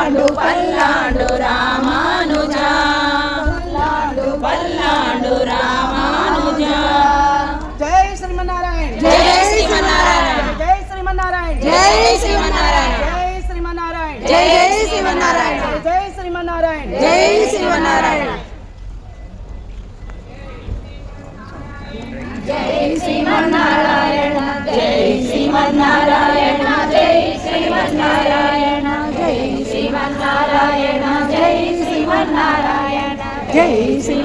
Pallandu Pallandu Ramanuja Pallandu Pallandu Ramanuja Jai Srimannarayana Jai Srimannarayana Jai Srimannarayana Jai Srimannarayana Jai Srimannarayana Jai Srimannarayana Jai Srimannarayana Jai Srimannarayana Jai Srimannarayana Jai Srimannarayana Jai Srimannarayana Jai Srimannarayana Jai Srimannarayana Jai Shri